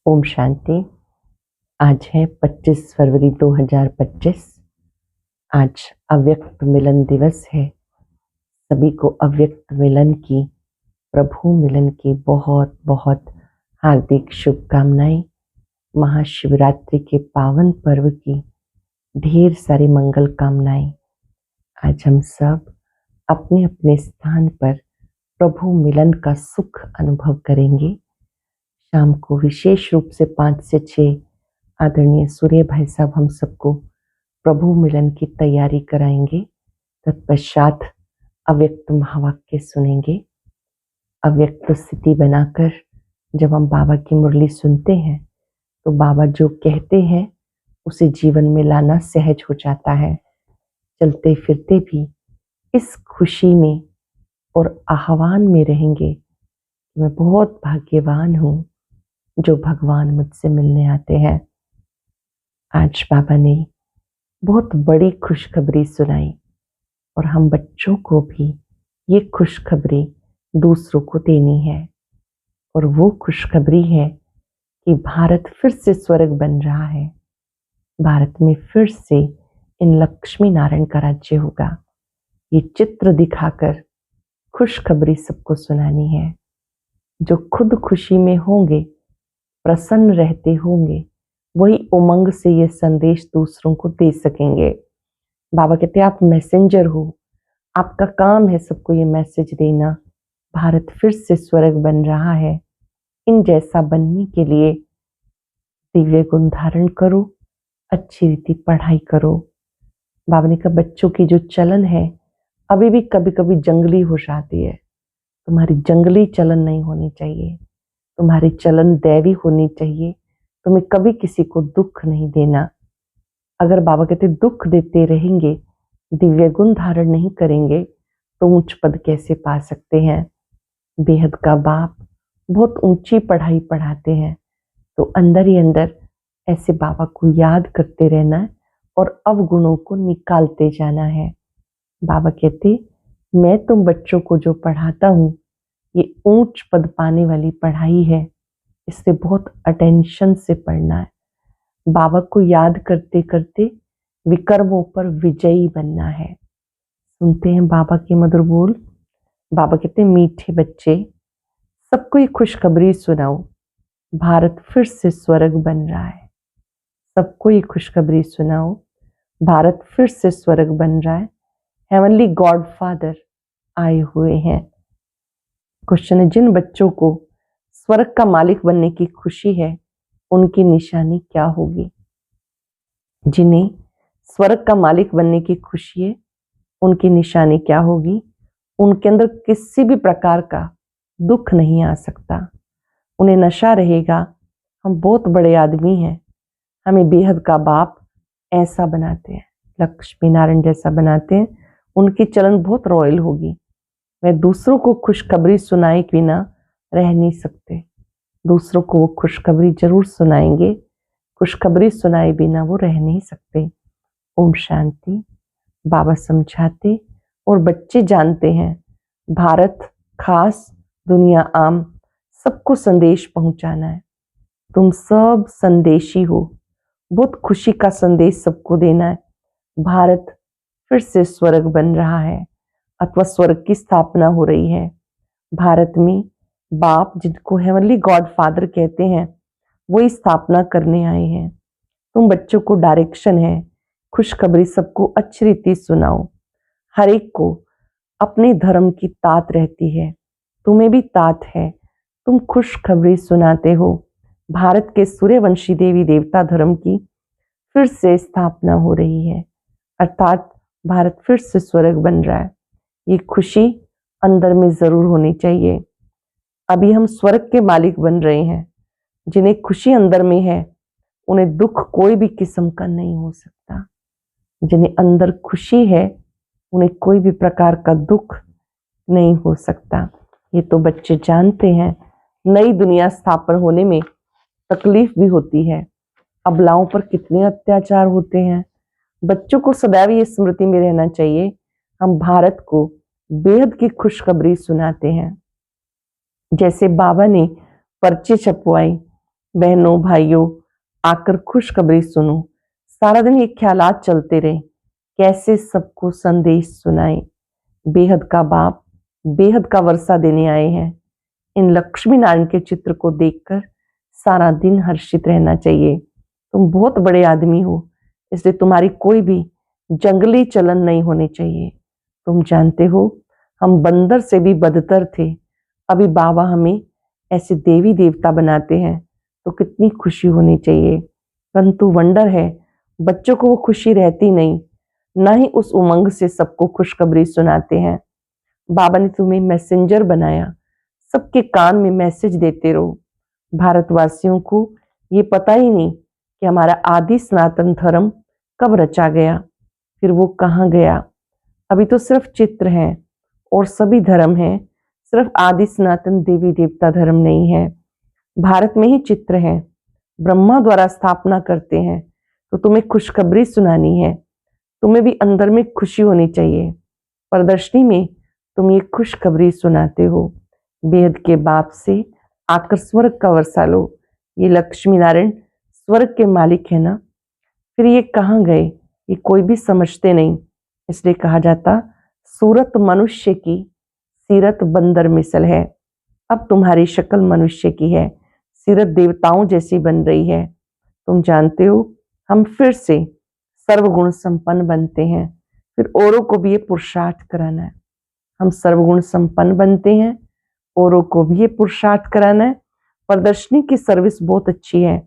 ओम शांति। आज है 25 फरवरी 2025। आज अव्यक्त मिलन दिवस है। सभी को अव्यक्त मिलन की, प्रभु मिलन की बहुत बहुत हार्दिक शुभकामनाएं। महाशिवरात्रि के पावन पर्व की ढेर सारी मंगल कामनाएं। आज हम सब अपने अपने स्थान पर प्रभु मिलन का सुख अनुभव करेंगे। शाम को विशेष रूप से 5 से 6 आदरणीय सूर्य भाई साहब हम सबको प्रभु मिलन की तैयारी कराएंगे। तत्पश्चात अव्यक्त महावाक्य सुनेंगे। अव्यक्त स्थिति बनाकर जब हम बाबा की मुरली सुनते हैं तो बाबा जो कहते हैं उसे जीवन में लाना सहज हो जाता है। चलते फिरते भी इस खुशी में और आह्वान में रहेंगे कि मैं बहुत भाग्यवान हूँ जो भगवान मुझसे मिलने आते हैं। आज बाबा ने बहुत बड़ी खुशखबरी सुनाई और हम बच्चों को भी ये खुशखबरी दूसरों को देनी है। और वो खुशखबरी है कि भारत फिर से स्वर्ग बन रहा है। भारत में फिर से इन लक्ष्मी नारायण का राज्य होगा। ये चित्र दिखाकर खुशखबरी सबको सुनानी है। जो खुद खुशी में होंगे, प्रसन्न रहते होंगे, वही उमंग से ये संदेश दूसरों को दे सकेंगे। बाबा कहते हैं आप मैसेंजर हो, आपका काम है सबको ये मैसेज देना। भारत फिर से स्वर्ग बन रहा है। इन जैसा बनने के लिए दिव्य गुण धारण करो, अच्छी रीति पढ़ाई करो। बाबा ने कहा बच्चों की जो चलन है अभी भी कभी कभी जंगली हो जाती है। तुम्हारी जंगली चलन नहीं होनी चाहिए, तुम्हारी चलन दैवी होनी चाहिए। तुम्हें कभी किसी को दुख नहीं देना। अगर बाबा कहते दुख देते रहेंगे, दिव्य गुण धारण नहीं करेंगे तो ऊंच पद कैसे पा सकते हैं। बेहद का बाप बहुत ऊंची पढ़ाई पढ़ाते हैं, तो अंदर ही अंदर ऐसे बाबा को याद करते रहना है और अवगुणों को निकालते जाना है। बाबा कहते मैं तुम बच्चों को जो पढ़ाता हूँ ये ऊंच पद पाने वाली पढ़ाई है, इससे बहुत अटेंशन से पढ़ना है। बाबा को याद करते करते विकर्मों पर विजयी बनना है। सुनते हैं बाबा के मधुर बोल। बाबा कहते मीठे बच्चे सबको ये खुशखबरी सुनाओ, भारत फिर से स्वर्ग बन रहा है। सबको ये खुशखबरी सुनाओ, भारत फिर से स्वर्ग बन रहा है। हेवनली गॉड फादर आए हुए हैं। क्वेश्चन है जिन बच्चों को स्वर्ग का मालिक बनने की खुशी है उनकी निशानी क्या होगी। जिन्हें स्वर्ग का मालिक बनने की खुशी है उनकी निशानी क्या होगी। उनके अंदर किसी भी प्रकार का दुख नहीं आ सकता। उन्हें नशा रहेगा हम बहुत बड़े आदमी हैं, हमें बेहद का बाप ऐसा बनाते हैं, लक्ष्मी नारायण जैसा बनाते हैं। उनकी चलन बहुत रॉयल होगी। वे दूसरों को खुशखबरी सुनाए बिना रह नहीं सकते। दूसरों को वो खुशखबरी जरूर सुनाएंगे, खुशखबरी सुनाए बिना वो रह नहीं सकते। ओम शांति। बाबा समझाते और बच्चे जानते हैं भारत खास, दुनिया आम, सबको संदेश पहुंचाना है। तुम सब संदेशी हो, बहुत खुशी का संदेश सबको देना है। भारत फिर से स्वर्ग बन रहा है अथवा स्वर्ग की स्थापना हो रही है। भारत में बाप जिनको हेवनली गॉड फादर कहते हैं वही स्थापना करने आए हैं। तुम बच्चों को डायरेक्शन है, खुशखबरी सबको अच्छी रीति सुनाओ। हर एक को अपने धर्म की तात रहती है, तुम्हें भी तात है। तुम खुशखबरी सुनाते हो भारत के सूर्यवंशी देवी देवता धर्म की फिर से स्थापना हो रही है, अर्थात भारत फिर से स्वर्ग बन रहा है। ये खुशी अंदर में जरूर होनी चाहिए। अभी हम स्वर्ग के मालिक बन रहे हैं। जिन्हें खुशी अंदर में है उन्हें दुख कोई भी किस्म का नहीं हो सकता। जिन्हें अंदर खुशी है उन्हें कोई भी प्रकार का दुख नहीं हो सकता। ये तो बच्चे जानते हैं। नई दुनिया स्थापन होने में तकलीफ भी होती है। अबलाओं पर कितने अत्याचार होते हैं। बच्चों को सदैव ये स्मृति में रहना चाहिए हम भारत को बेहद की खुशखबरी सुनाते हैं। जैसे बाबा ने पर्चे छपवाई, बहनों भाइयों, आकर खुशखबरी सुनो। सारा दिन ये ख्यालात चलते रहे, कैसे सबको संदेश सुनाए। बेहद का बाप बेहद का वर्षा देने आए हैं। इन लक्ष्मी नारायण के चित्र को देखकर सारा दिन हर्षित रहना चाहिए। तुम बहुत बड़े आदमी हो, इसलिए तुम्हारी कोई भी जंगली चलन नहीं होनी चाहिए। तुम जानते हो, हम बंदर से भी बदतर थे। अभी बाबा हमें ऐसे देवी देवता बनाते हैं तो कितनी खुशी होनी चाहिए। परंतु वंडर है, बच्चों को वो खुशी रहती नहीं, ना ही उस उमंग से सबको खुशखबरी सुनाते हैं। बाबा ने तुम्हें मैसेंजर बनाया, सबके कान में मैसेज देते रहो। भारतवासियों को ये पता ही नहीं कि हमारा आदि सनातन धर्म कब रचा गया, फिर वो कहाँ गया। अभी तो सिर्फ चित्र हैं और सभी धर्म हैं, सिर्फ आदि सनातन देवी देवता धर्म नहीं है। भारत में ही चित्र हैं, ब्रह्मा द्वारा स्थापना करते हैं। तो तुम्हें खुशखबरी सुनानी है, तुम्हें भी अंदर में खुशी होनी चाहिए। प्रदर्शनी में तुम ये खुशखबरी सुनाते हो। बेहद के बाप से आकर स्वर्ग का वर्षा लो। ये लक्ष्मी नारायण स्वर्ग के मालिक है ना, फिर ये कहाँ गए, ये कोई भी समझते नहीं। इसलिए कहा जाता, सूरत मनुष्य की सीरत बंदर मिसल है। अब तुम्हारी शक्ल मनुष्य की है, सीरत देवताओं जैसी बन रही है। तुम जानते हो, हम फिर से सर्वगुण संपन्न बनते हैं, फिर औरों को भी ये पुरुषार्थ कराना है। हम सर्वगुण संपन्न बनते हैं, औरों को भी ये पुरुषार्थ कराना है। प्रदर्शनी की सर्विस बहुत अच्छी है।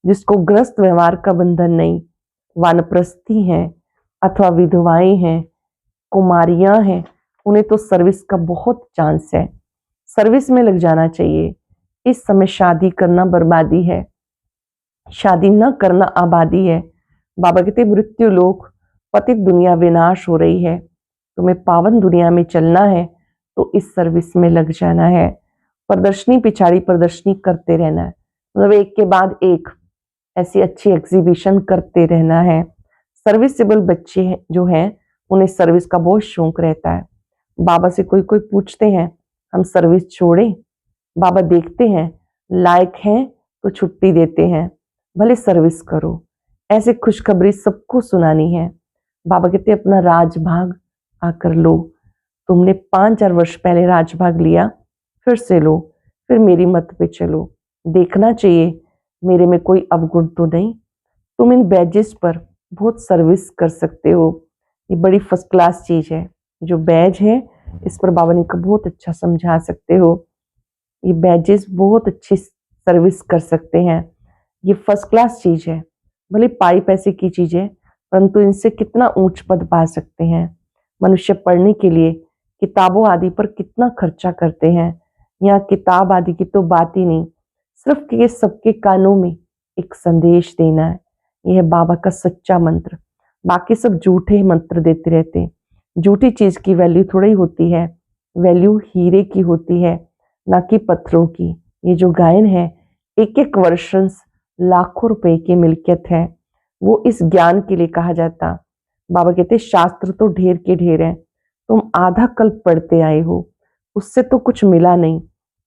जिसको गृहस्थ व्यवहार का बंधन नहीं, वानप्रस्थी हैं अथवा विधवाएं हैं, कुमारियां हैं, उन्हें तो सर्विस का बहुत चांस है। सर्विस में लग जाना चाहिए। इस समय शादी करना बर्बादी है, शादी न करना आबादी है। बाबा कहते मृत्यु लोक पतित दुनिया विनाश हो रही है। तुम्हें पावन दुनिया में चलना है तो इस सर्विस में लग जाना है। प्रदर्शनी पिछाड़ी प्रदर्शनी करते रहना है, मतलब एक के बाद एक ऐसी अच्छी एग्जीबिशन करते रहना है। सर्विसेबल बच्चे जो हैं उन्हें सर्विस का बहुत शौक रहता है। बाबा से कोई कोई पूछते हैं हम सर्विस छोड़ें, बाबा देखते हैं लायक हैं तो छुट्टी देते हैं, भले सर्विस करो। ऐसे खुशखबरी सबको सुनानी है। बाबा कहते अपना राजभाग आकर लो। तुमने 5-4 वर्ष पहले राजभाग लिया, फिर से लो, फिर मेरी मत पे चलो। देखना चाहिए मेरे में कोई अवगुण तो नहीं। तुम इन बैजेस पर बहुत सर्विस कर सकते हो। ये बड़ी फर्स्ट क्लास चीज है। जो बैज है इस पर बाबा ने बहुत अच्छा समझा सकते हो। ये बैजेस बहुत अच्छी सर्विस कर सकते हैं। ये फर्स्ट क्लास चीज है, भले पाई पैसे की चीज है, परंतु इनसे कितना ऊंच पद पा सकते हैं। मनुष्य पढ़ने के लिए किताबों आदि पर कितना खर्चा करते हैं। यहाँ किताब आदि की तो बात ही नहीं, सिर्फ के सबके कानों में एक संदेश देना है। यह है बाबा का सच्चा मंत्र। बाकी सब झूठे मंत्र देते रहते हैं। झूठी चीज की वैल्यू थोड़ी ही होती है, वैल्यू हीरे की होती है, ना कि पत्थरों की। ये जो गायन है एक एक वर्षंस लाखों रुपए की मिल्कियत है। वो इस ज्ञान के लिए कहा जाता। बाबा कहते शास्त्र तो ढेर के ढेर है, तुम आधा कल्प पढ़ते आए हो, उससे तो कुछ मिला नहीं।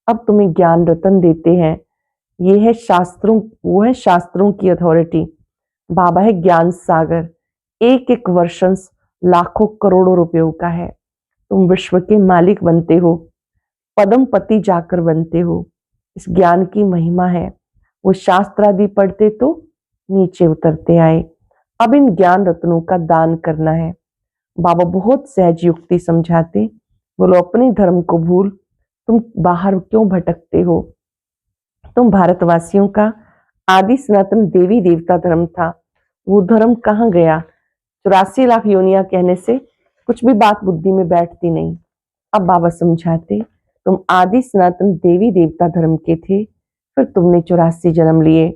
अब तुम्हें ज्ञान रतन देते हैं। ये है शास्त्रों, वो है शास्त्रों की अथॉरिटी। बाबा है ज्ञान सागर। एक एक वर्षंस लाखों करोड़ों रुपयों का है। तुम विश्व के मालिक बनते हो, पदमपति जाकर बनते हो। इस ज्ञान की महिमा है। वो शास्त्र आदि पढ़ते तो नीचे उतरते आए। अब इन ज्ञान रत्नों का दान करना है। बाबा बहुत सहज युक्ति समझाते, बोलो अपने धर्म को भूल तुम बाहर क्यों भटकते हो। तुम भारतवासियों का आदि सनातन देवी देवता धर्म था, वो धर्म कहाँ गया। 84 लाख योनियां कहने से कुछ भी बात बुद्धि में बैठती नहीं। अब बाबा समझाते, तुम आदि सनातन देवी देवता धर्म के थे, फिर तुमने 84 जन्म लिए।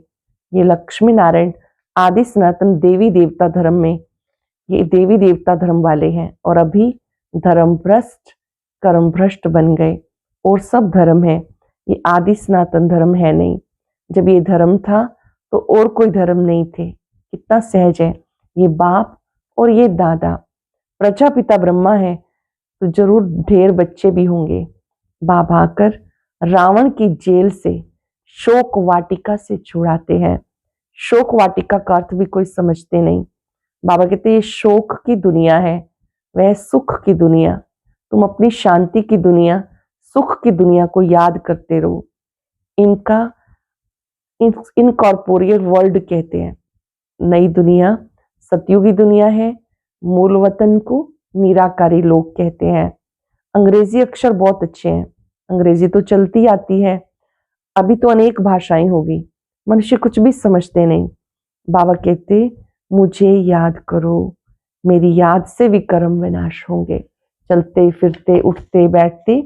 ये लक्ष्मी नारायण आदि सनातन देवी देवता धर्म में, ये देवी देवता धर्म वाले हैं, और अभी धर्म भ्रष्ट कर्म भ्रष्ट बन गए और सब धर्म है। ये आदि सनातन धर्म है नहीं। जब ये धर्म था तो और कोई धर्म नहीं थे। कितना सहज है। ये बाप और ये दादा, प्रजापिता ब्रह्मा है तो जरूर ढेर बच्चे भी होंगे। बाबा आकर रावण की जेल से शोक वाटिका से छुड़ाते हैं। शोक वाटिका का अर्थ भी कोई समझते नहीं। बाबा कहते ये शोक की दुनिया है, वह सुख की दुनिया। तुम अपनी शांति की दुनिया, सुख की दुनिया को याद करते रहो। इनका इनकॉर्पोरियल वर्ल्ड कहते हैं। नई दुनिया सतयुगी दुनिया है, मूल वतन को निराकारी लोग कहते हैं। अंग्रेजी अक्षर बहुत अच्छे हैं, अंग्रेजी तो चलती आती है, अभी तो अनेक भाषाएं होगी, मनुष्य कुछ भी समझते नहीं। बाबा कहते मुझे याद करो, मेरी याद से विकर्म विनाश होंगे। चलते फिरते उठते बैठते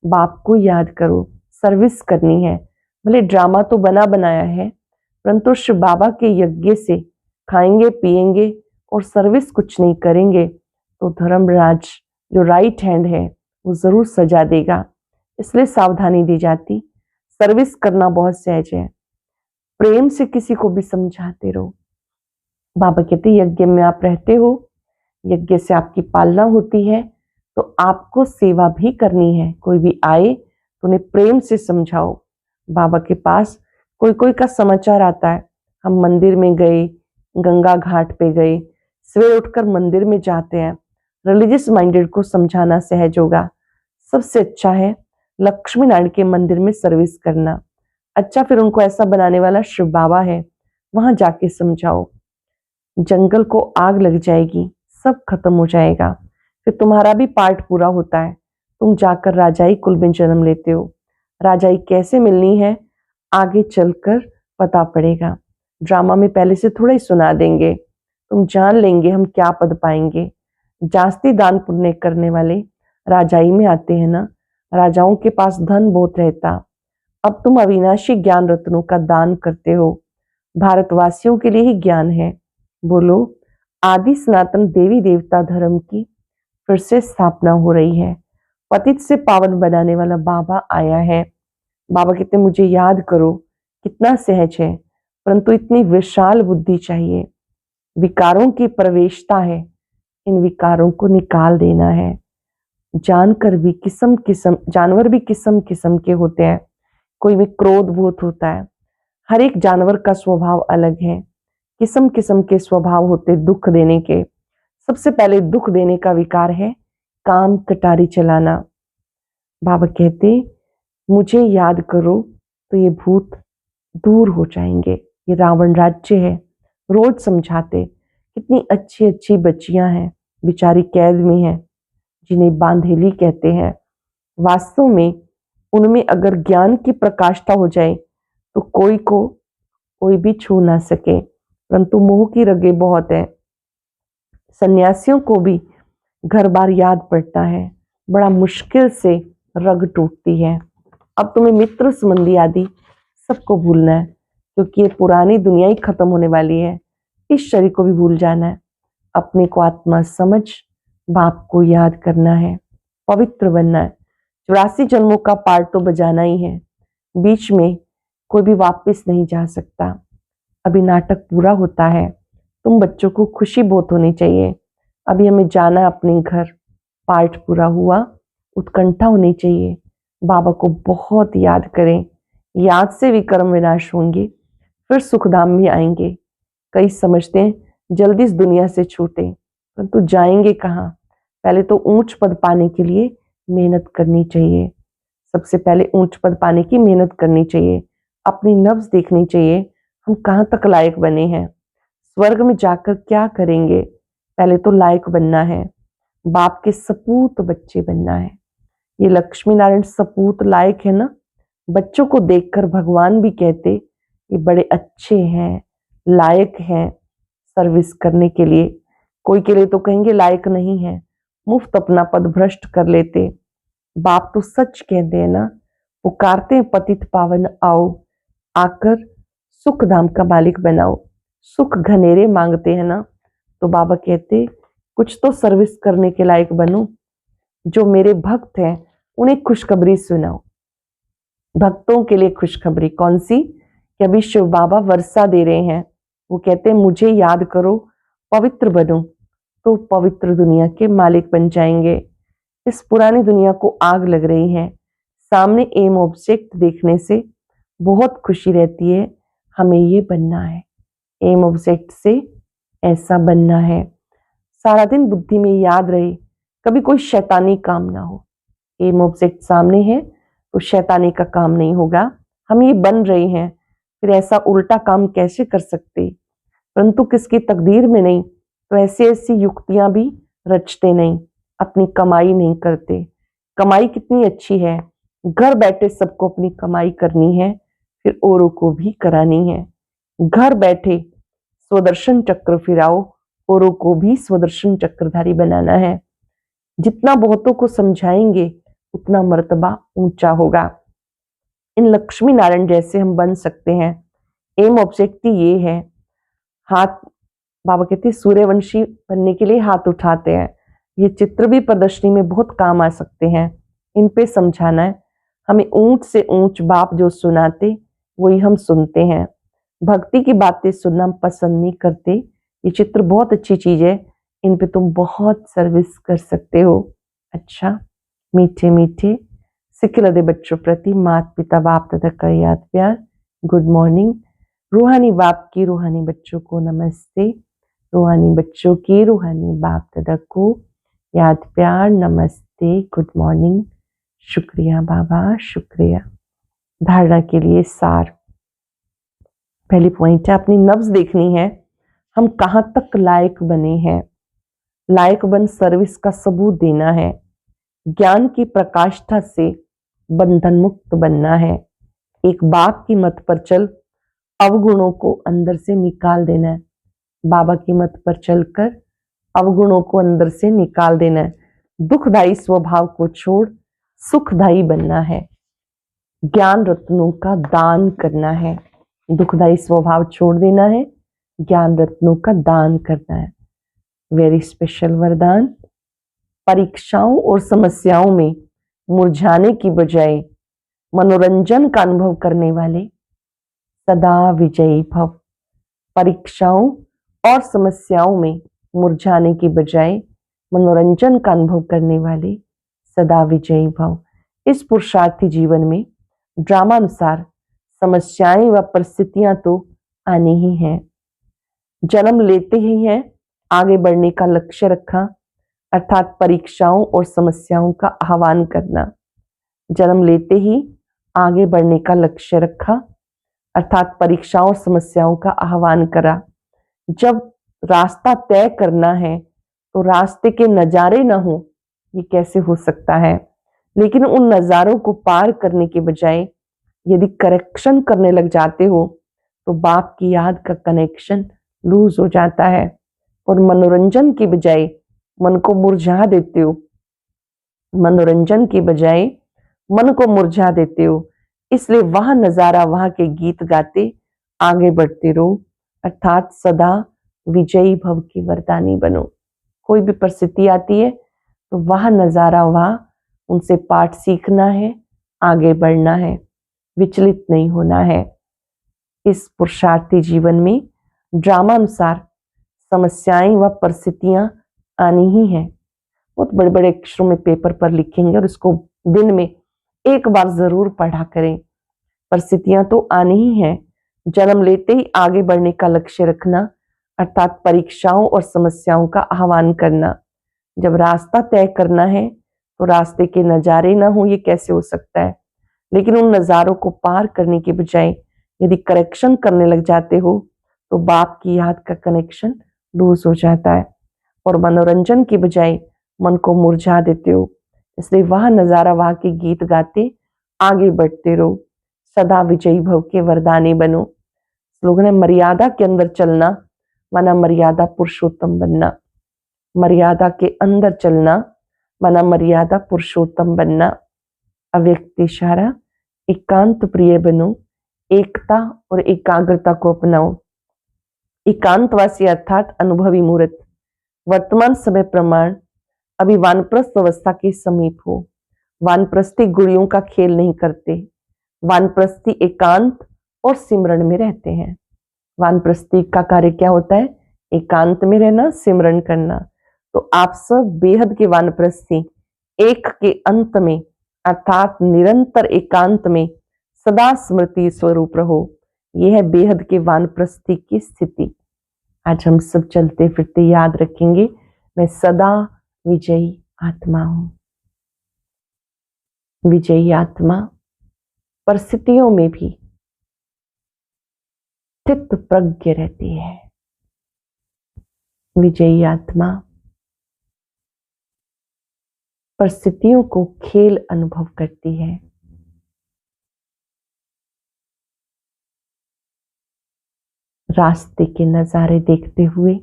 बाप को याद करो, सर्विस करनी है। भले ड्रामा तो बना बनाया है, परंतु शिव बाबा के यज्ञ से खाएंगे पिएंगे और सर्विस कुछ नहीं करेंगे तो धर्मराज जो राइट हैंड है वो जरूर सजा देगा। इसलिए सावधानी दी जाती। सर्विस करना बहुत सहज है, प्रेम से किसी को भी समझाते रहो। बाबा कहते यज्ञ में आप रहते हो, यज्ञ से आपकी पालना होती है, तो आपको सेवा भी करनी है। कोई भी आए तो उन्हें प्रेम से समझाओ। बाबा के पास कोई कोई का समाचार आता है, हम मंदिर में गए, गंगा घाट पे गए, सवेरे उठकर मंदिर में जाते हैं। रिलीजियस माइंडेड को समझाना सहज होगा। सबसे अच्छा है लक्ष्मी नारायण के मंदिर में सर्विस करना। अच्छा, फिर उनको ऐसा बनाने वाला शिव बाबा है, वहां जाके समझाओ। जंगल को आग लग जाएगी, सब खत्म हो जाएगा, फिर तुम्हारा भी पार्ट पूरा होता है। तुम जाकर राजाई कुल में जन्म लेते हो। राजाई कैसे मिलनी है आगे चलकर पता पड़ेगा। ड्रामा में पहले से थोड़ा ही सुना देंगे, तुम जान लेंगे हम क्या पद पाएंगे। जास्ती दान पुण्य करने वाले राजाई में आते हैं ना। राजाओं के पास धन बहुत रहता। अब तुम अविनाशी ज्ञान रत्नों का दान करते हो। भारतवासियों के लिए ही ज्ञान है। बोलो, आदि सनातन देवी देवता धर्म की फिर से स्थापना हो रही है। पतित से पावन बनाने वाला बाबा आया है। बाबा कहते मुझे याद करो। कितना सहज है, परंतु इतनी विशाल बुद्धि चाहिए। विकारों की प्रवेशता है, इन विकारों को निकाल देना है। जानकर भी किस्म किस्म, जानवर भी किस्म किस्म के होते हैं। कोई में क्रोध बहुत होता है। हर एक जानवर का स्वभाव अलग है। किस्म किस्म के स्वभाव होते दुख देने के। सबसे पहले दुख देने का विकार है काम कटारी चलाना। बाबा कहते मुझे याद करो तो ये भूत दूर हो जाएंगे। ये रावण राज्य है। रोज समझाते कितनी अच्छी अच्छी बच्चियां हैं, बेचारी कैद में हैं, जिन्हें बांधेली कहते हैं। वास्तव में उनमें अगर ज्ञान की प्रकाष्ठा हो जाए तो कोई भी छू ना सके, परंतु मोह की रगे बहुत है। सन्यासियों को भी घर बार याद पड़ता है, बड़ा मुश्किल से रग टूटती है। अब तुम्हें मित्र संबंधी आदि सबको भूलना है, क्योंकि ये पुरानी दुनिया ही खत्म होने वाली है। इस शरीर को भी भूल जाना है। अपने को आत्मा समझ बाप को याद करना है, पवित्र बनना है। 84 जन्मों का पार्ट तो बजाना ही है। बीच में कोई भी वापस नहीं जा सकता। अभी नाटक पूरा होता है। तुम बच्चों को खुशी बहुत होनी चाहिए। अभी हमें जाना है अपने घर, पार्ट पूरा हुआ, उत्कंठा होनी चाहिए। बाबा को बहुत याद करें। याद से विकर्म विनाश होंगे, फिर सुखधाम में आएंगे। कई समझते हैं जल्दी इस दुनिया से छूटे, परंतु जाएंगे कहाँ। पहले तो ऊंच पद पाने के लिए मेहनत करनी चाहिए। सबसे पहले ऊंच पद पाने की मेहनत करनी चाहिए। अपनी नब्ज देखनी चाहिए, हम कहाँ तक लायक बने हैं। स्वर्ग में जाकर क्या करेंगे, पहले तो लायक बनना है। बाप के सपूत बच्चे बनना है। ये लक्ष्मी नारायण सपूत लायक है ना। बच्चों को देखकर भगवान भी कहते ये बड़े अच्छे हैं, लायक हैं सर्विस करने के लिए। कोई के लिए तो कहेंगे लायक नहीं है, मुफ्त अपना पद भ्रष्ट कर लेते। बाप तो सच कहते हैं ना, पुकारते हैं पतित पावन आओ, आकर सुख धाम का मालिक बनाओ। सुख घनेरे मांगते हैं ना, तो बाबा कहते कुछ तो सर्विस करने के लायक बनो। जो मेरे भक्त हैं उन्हें खुशखबरी सुनाओ। भक्तों के लिए खुशखबरी कौन सी, कि अभी शिव बाबा वर्षा दे रहे हैं। वो कहते हैं मुझे याद करो, पवित्र बनो, तो पवित्र दुनिया के मालिक बन जाएंगे। इस पुरानी दुनिया को आग लग रही है। सामने एम ऑब्जेक्ट देखने से बहुत खुशी रहती है, हमें ये बनना है, एम ऑब्जेक्ट से ऐसा बनना है। सारा दिन बुद्धि में याद रहे, कभी कोई शैतानी काम ना हो। एम ऑब्जेक्ट सामने है तो शैतानी का काम नहीं होगा। हम ये बन रहे हैं, फिर ऐसा उल्टा काम कैसे कर सकते, परंतु किसकी तकदीर में नहीं तो ऐसी ऐसी युक्तियां भी रचते नहीं, अपनी कमाई नहीं करते। कमाई कितनी अच्छी है, घर बैठे सबको अपनी कमाई करनी है, फिर औरों को भी करानी है। घर बैठे स्वदर्शन चक्र फिराओ, औरों को भी स्वदर्शन चक्रधारी बनाना है। जितना बहुतों को समझाएंगे उतना मर्तबा ऊंचा होगा। इन लक्ष्मी नारायण जैसे हम बन सकते हैं। एम ऑब्जेक्ट ये है। हाथ, बाबा कहते हैं सूर्यवंशी बनने के लिए हाथ उठाते हैं। ये चित्र भी प्रदर्शनी में बहुत काम आ सकते हैं। इन पे समझाना है हमें। ऊंच से ऊंच बाप जो सुनाते वही हम सुनते हैं। भक्ति की बातें सुनना हम पसंद नहीं करते। ये चित्र बहुत अच्छी चीज है, इन पे तुम बहुत सर्विस कर सकते हो। अच्छा, मीठे मीठे सिखिलदे बच्चों प्रति माता पिता बाप दादा का याद प्यार, गुड मॉर्निंग। रूहानी बाप की रूहानी बच्चों को नमस्ते, रूहानी बच्चों की रूहानी बाप दादा को याद प्यार, नमस्ते, गुड मॉर्निंग। शुक्रिया बाबा, शुक्रिया। धारणा के लिए सार। पहली पॉइंट है, अपनी नब्ज देखनी है, हम कहाँ तक लायक बने हैं। लायक बन सर्विस का सबूत देना है। ज्ञान की प्रकाष्ठा से बंधन मुक्त बनना है। एक बाप की मत पर चल, अवगुणों को अंदर से निकाल देना है। बाबा की मत पर चलकर अवगुणों को अंदर से निकाल देना है। दुखदायी स्वभाव को छोड़ सुखदायी बनना है। ज्ञान रत्नों का दान करना है। दुखदायी स्वभाव छोड़ देना है, ज्ञान रत्नों का दान करना है। वेरी स्पेशल वरदान। परीक्षाओं और समस्याओं में मुरझाने की बजाय मनोरंजन का अनुभव करने वाले सदा विजयी भव। परीक्षाओं और समस्याओं में मुरझाने की बजाय मनोरंजन का अनुभव करने वाले सदा विजयी भव। इस पुरुषार्थी जीवन में ड्रामानुसार समस्याएं व परिस्थितियां तो आनी ही हैं। जन्म लेते ही है आगे बढ़ने का लक्ष्य रखा, अर्थात परीक्षाओं और समस्याओं का आह्वान करना। जन्म लेते ही आगे बढ़ने का लक्ष्य रखा, अर्थात परीक्षाओं और समस्याओं का आह्वान करा। जब रास्ता तय करना है तो रास्ते के नजारे ना हो, ये कैसे हो सकता है। लेकिन उन नजारों को पार करने के बजाय यदि करेक्शन करने लग जाते हो तो बाप की याद का कनेक्शन लूज हो जाता है और मनोरंजन की बजाय मन को मुरझा देते हो। मनोरंजन की बजाय मन को मुरझा देते हो। इसलिए वह नजारा, वहां के गीत गाते आगे बढ़ते रहो, अर्थात सदा विजयी भव की वरदानी बनो। कोई भी परिस्थिति आती है तो वह नजारा, वहां उनसे पाठ सीखना है, आगे बढ़ना है, विचलित नहीं होना है। इस पुरुषार्थी जीवन में ड्रामानुसार समस्याएं व परिस्थितियां आनी ही हैं। बहुत बड़े बड़े अक्षरों में पेपर पर लिखेंगे और इसको दिन में एक बार जरूर पढ़ा करें। परिस्थितियां तो आनी ही हैं। जन्म लेते ही आगे बढ़ने का लक्ष्य रखना, अर्थात परीक्षाओं और समस्याओं का आह्वान करना। जब रास्ता तय करना है तो रास्ते के नजारे ना हो, ये कैसे हो सकता है। लेकिन उन नजारों को पार करने के बजाय यदि करेक्शन करने लग जाते हो तो बाप की याद का कनेक्शन लूज हो जाता है और मनोरंजन की बजाय मन को मुरझा देते हो। इसलिए वह नजारा, वहां के गीत गाते आगे बढ़ते रहो, सदा विजयी भव के वरदानी बनो। लोगों ने मर्यादा के अंदर चलना माना मर्यादा पुरुषोत्तम बनना। मर्यादा के अंदर चलना माना मर्यादा पुरुषोत्तम बनना। अव्यक्त इशारा, एकांत प्रिय बनो, एकता और एकाग्रता को अपनाओ। एकांतवासी अर्थात अनुभवी मूर्त। वर्तमान समय प्रमाण अभी वानप्रस्थ अवस्था के समीप हो। वानप्रस्थी गुड़ियों का खेल नहीं करते। वानप्रस्थी एकांत और सिमरन में रहते हैं। वानप्रस्थी का कार्य क्या होता है? एकांत में रहना, सिमरन करना। तो आप सब बेहद के वानप्रस्थी एक के अंत में, अर्थात निरंतर एकांत में सदा स्मृति स्वरूप रहो। यह है बेहद के वानप्रस्थी की स्थिति। आज हम सब चलते फिरते याद रखेंगे, मैं सदा विजयी आत्मा हूं। विजयी आत्मा परिस्थितियों में भी स्थित प्रज्ञ रहती है। विजयी आत्मा परिस्थितियों को खेल अनुभव करती है। रास्ते के नजारे देखते हुए,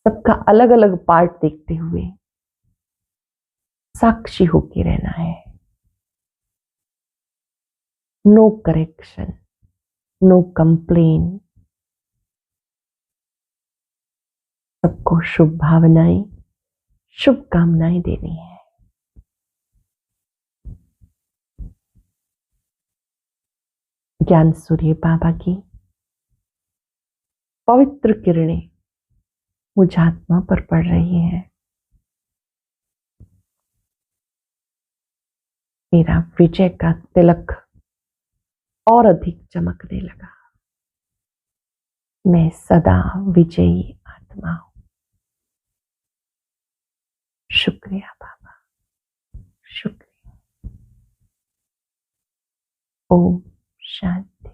सबका अलग अलग पार्ट देखते हुए साक्षी होके रहना है। No correction, no complain. सबको शुभ भावनाएं, शुभकामनाएं देनी है। ज्ञान सूर्य बाबा की पवित्र किरणें मुझ आत्मा पर पड़ रही हैं। मेरा विजय का तिलक और अधिक चमकने लगा। मैं सदा विजयी आत्मा हूं। शुक्रिया बाबा, शुक्रिया। ओम शांति।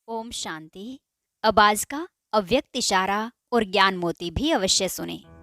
ओम शांति। अब आज का अव्यक्त इशारा और ज्ञान मोती भी अवश्य सुने।